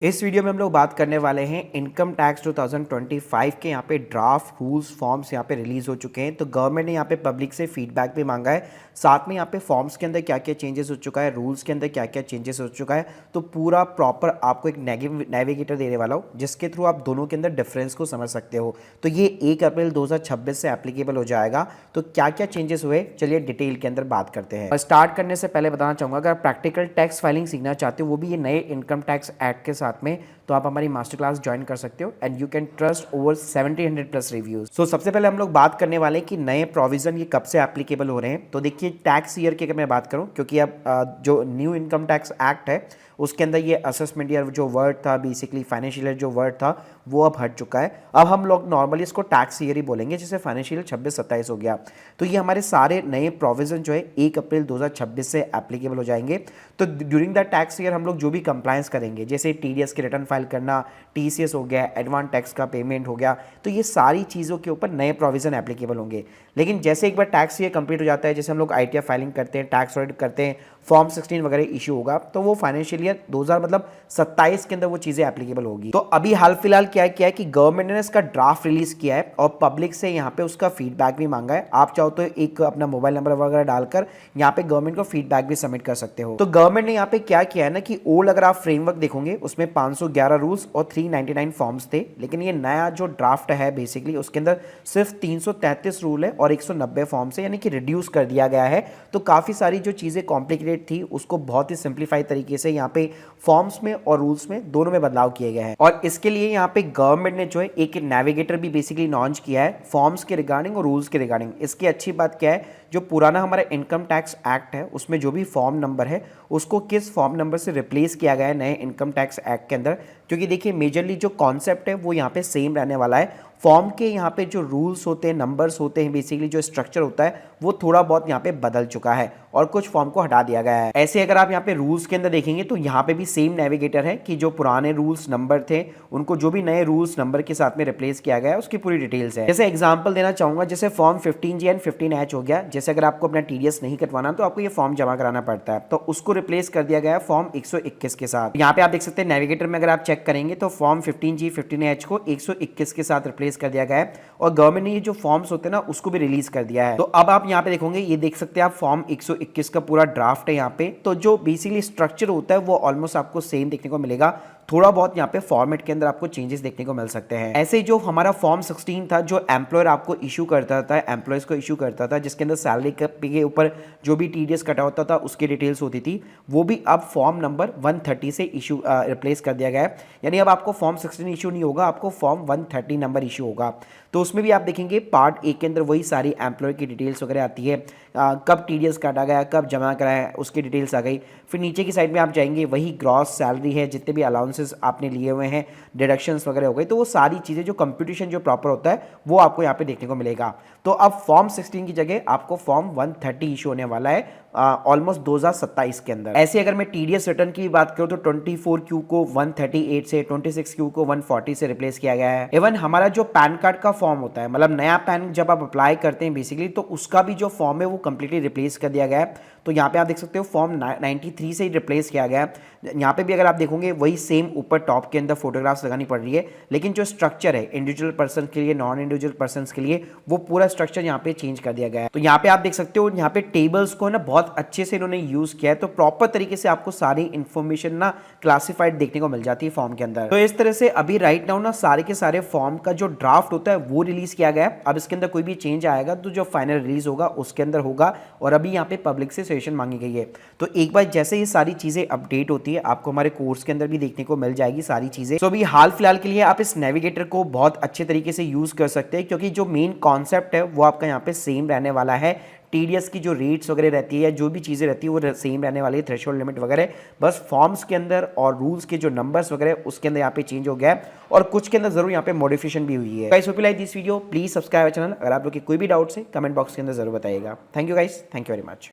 इस वीडियो में हम लोग बात करने वाले हैं इनकम टैक्स 2025 के यहाँ पे ड्राफ्ट रूल्स फॉर्म्स यहाँ पे रिलीज हो चुके हैं। तो गवर्नमेंट ने यहाँ पे पब्लिक से फीडबैक भी मांगा है, साथ में यहाँ पे फॉर्म्स के अंदर क्या क्या चेंजेस हो चुका है, रूल्स के अंदर क्या क्या चेंजेस हो चुका है। तो पूरा प्रॉपर आपको एक नेविगेटर देने वाला हूँ जिसके थ्रू आप दोनों के अंदर डिफरेंस को समझ सकते हो। तो ये 1 अप्रैल 2026 से एप्लीकेबल हो जाएगा। तो क्या क्या चेंजेस हुए चलिए डिटेल के अंदर बात करते हैं। स्टार्ट करने से पहले बताना चाहूँगा, अगर प्रैक्टिकल टैक्स फाइलिंग सीखना चाहते हो वो भी ये नए इनकम टैक्स एक्ट के साथ में, तो आप हमारी मास्टर क्लास ज्वाइन कर सकते हो and you can trust over 1700+ reviews. So सबसे पहले हम लोग बात करने वाले हैं कि नए प्रोविजन ये कब से एप्लीकेबल हो रहे हैं। तो देखिए टैक्स ईयर की अगर मैं बात करूं, क्योंकि अब जो न्यू इनकम टैक्स एक्ट है उसके अंदर ये असेसमेंट ईयर जो वर्ड था, बेसिकली फाइनेंशियल ईयर जो वर्ड था वो अब हट चुका है। अब हम लोग नॉर्मली इसको टैक्स ईयर ही बोलेंगे, जैसे फाइनेंशियल 26-27 हो गया। तो ये हमारे सारे नए प्रोविजन जो है 1 अप्रैल 2026 से एप्लीकेबल हो जाएंगे। तो ड्यूरिंग द टैक्स ईयर हम लोग जो भी कंप्लायंस करेंगे, जैसे टीडीएस की रिटर्न फाइल करना, टीसीएस हो गया, एडवांस टैक्स का पेमेंट हो गया, तो ये सारी चीज़ों के ऊपर नए प्रोविजन एप्लीकेबल होंगे। लेकिन जैसे एक बार टैक्स ईयर कंप्लीट हो जाता है, जैसे हम लोग आईटीआर फाइलिंग करते हैं, टैक्स ऑडिट करते हैं, फॉर्म 16 वगैरह इशू होगा, तो वो फाइनेंशियल ईयर 2027 के अंदर वो चीज़ें एप्लीकेबल होगी। तो अभी हाल फिलहाल क्या है कि गवर्नमेंट ने इसका ड्राफ्ट रिलीज किया है और पब्लिक से यहाँ पे उसका फीडबैक भी मांगा है। आप चाहो तो एक अपना मोबाइल नंबर वगैरह डालकर यहाँ पे गवर्नमेंट को फीडबैक भी सबमिट कर सकते हो। तो गवर्नमेंट ने यहाँ पे क्या किया है ना कि ओल्ड अगर आप फ्रेमवर्क देखोगे उसमें 511 रूल्स और 399 फॉर्म्स थे, लेकिन ये नया जो ड्राफ्ट है बेसिकली उसके अंदर सिर्फ 333 रूल है और 190 फॉर्म्स है, यानी कि रिड्यूस कर दिया गया है। तो काफ़ी सारी जो चीज़ें कॉम्प्लिकेटेड थी उसको बहुत ही सिंप्लीफाई तरीके से यहाँ पे फॉर्म्स में और रूल्स में दोनों में बदलाव किए गए हैं। और इसके लिए यहाँ पे गवर्नमेंट ने जो है एक नेविगेटर भी बेसिकली लॉन्च किया है फॉर्म्स के रिगार्डिंग और रूल्स के रिगार्डिंग। इसकी अच्छी बात क्या है, जो पुराना हमारा इनकम टैक्स एक्ट है उसमें जो भी फॉर्म नंबर है उसको किस फॉर्म नंबर से रिप्लेस किया गया है नए इनकम टैक्स एक्ट के अंदर, क्योंकि देखिए मेजरली जो कॉन्सेप्ट है वो यहाँ पे सेम रहने वाला है। फॉर्म के यहाँ पे जो रूल्स होते हैं, नंबर्स होते हैं, बेसिकली जो स्ट्रक्चर होता है वो थोड़ा बहुत यहाँ पे बदल चुका है और कुछ फॉर्म को हटा दिया गया है। ऐसे अगर आप यहाँ पे रूल्स के अंदर देखेंगे तो यहाँ पे भी सेम नेविगेटर है कि जो पुराने रूल्स नंबर थे उनको जो भी नए रूल्स नंबर के साथ में रिप्लेस किया गया है उसकी पूरी डिटेल्स है। जैसे एग्जांपल देना चाहूंगा, जैसे फॉर्म 15G एंड 15H हो गया, जैसे अगर आपको अपना टीडीएस नहीं कटवाना तो आपको ये फॉर्म जमा कराना पड़ता है, तो उसको रिप्लेस कर दिया गया है फॉर्म 121 के साथ। यहाँ पे आप देख सकते हैं नेविगेटर में अगर आप चेक करेंगे तो फॉर्म 15G 15H को 121 के साथ रिप्लेस कर दिया गया है और गवर्नमेंट ने ये जो फॉर्म्स होते हैं ना उसको भी रिलीज कर दिया है। तो अब आप यहाँ पे देखोगे, ये देख सकते हैं आप फॉर्म 121 का पूरा ड्राफ्ट है यहाँ पे। तो जो बेसिकली स्ट्रक्चर होता है वो ऑलमोस्ट आपको सेम देखने को मिलेगा, थोड़ा बहुत यहाँ पे फॉर्मेट के अंदर आपको चेंजेस देखने को मिल सकते हैं। ऐसे ही जो हमारा फॉर्म 16 था जो एम्प्लॉयर आपको इशू करता था, एम्प्लॉयज को इशू करता था, जिसके अंदर सैलरी के ऊपर जो भी टीडीएस कटा होता था उसकी डिटेल्स होती थी, वो भी अब फॉर्म नंबर 130 से इशू रिप्लेस कर दिया गया है। यानी अब आपको फॉर्म 16 इशू नहीं होगा, आपको फॉर्म 130 नंबर इशू होगा। तो उसमें भी आप देखेंगे पार्ट 1 के अंदर वही सारी एम्प्लॉय की डिटेल्स वगैरह आती है, कब टीडीएस काटा गया, कब जमा कराया, उसकी डिटेल्स आ गई। फिर नीचे की साइड में आप जाएंगे, वही ग्रॉस सैलरी है, जितने भी अलाउंसेस आपने लिए हुए हैं, डिडक्शंस वगैरह हो गई, तो वो सारी चीज़ें जो कंप्यूटेशन जो प्रॉपर होता है वो आपको यहाँ पे देखने को मिलेगा। तो अब फॉर्म 16 की जगह आपको फॉर्म 130 इशू होने वाला है ऑलमोस्ट 2027 के अंदर। ऐसे अगर मैं टीडीएस रिटर्न की बात करूँ तो 24Q को 138 से, 26Q को 140 से रिप्लेस किया गया है। इवन हमारा जो पैन कार्ड का फॉर्म होता है, मतलब नया पैन जब आप अप्लाई करते हैं बेसिकली, तो उसका भी जो फॉर्म है वो कंप्लीटली रिप्लेस कर दिया गया है। तो यहाँ पे आप देख सकते हो फॉर्म 93 से ही रिप्लेस किया गया है। यहाँ पे भी अगर आप देखोगे वही सेम ऊपर टॉप के अंदर फोटोग्राफ्स लगानी पड़ रही है, लेकिन जो स्ट्रक्चर है इंडिविजुअल पर्सन के लिए, नॉन इंडिविजुअल पर्सन के लिए, वो पूरा स्ट्रक्चर यहाँ पे चेंज कर दिया गया है। तो यहाँ पे आप देख सकते हो यहाँ पे टेबल्स को ना बहुत अच्छे से इन्होंने यूज किया है, तो प्रॉपर तरीके से आपको सारी इंफॉर्मेशन ना क्लासिफाइड देखने को मिल जाती है फॉर्म के अंदर। तो इस तरह से अभी राइट नाउ ना सारे के सारे फॉर्म का जो ड्राफ्ट होता है वो रिलीज किया गया है। अब इसके अंदर कोई भी चेंज आएगा तो जो फाइनल रिलीज होगा उसके अंदर होगा, और अभी यहाँ पे पब्लिक से सजेशन मांगी गई है। तो एक बार जैसे ये सारी चीजें अपडेट होती है आपको हमारे कोर्स के अंदर भी देखने को मिल जाएगी सारी चीजें। तो अभी हाल फिलहाल के लिए आप इस नेविगेटर को बहुत अच्छे तरीके से यूज कर सकते हैं, क्योंकि जो मेन कॉन्सेप्ट है वो आपका यहाँ पे सेम रहने वाला है। टीडीएस की जो रेट्स वगैरह रहती है, जो भी चीज़ें रहती है वो सेम रहने वाली है, थ्रेशोल्ड लिमिट वगैरह, बस फॉर्म्स के अंदर और रूल्स के जो नंबर्स वगैरह उसके अंदर यहाँ पे चेंज हो गया है, और कुछ के अंदर जरूर यहाँ पे मॉडिफिकेशन भी हुई है। Guys hope you like this video, please subscribe channel. अगर आप लोग की कोई भी डाउट्स है कमेंट बॉक्स के अंदर जरूर बताइएगा। Thank you guys, thank you very much.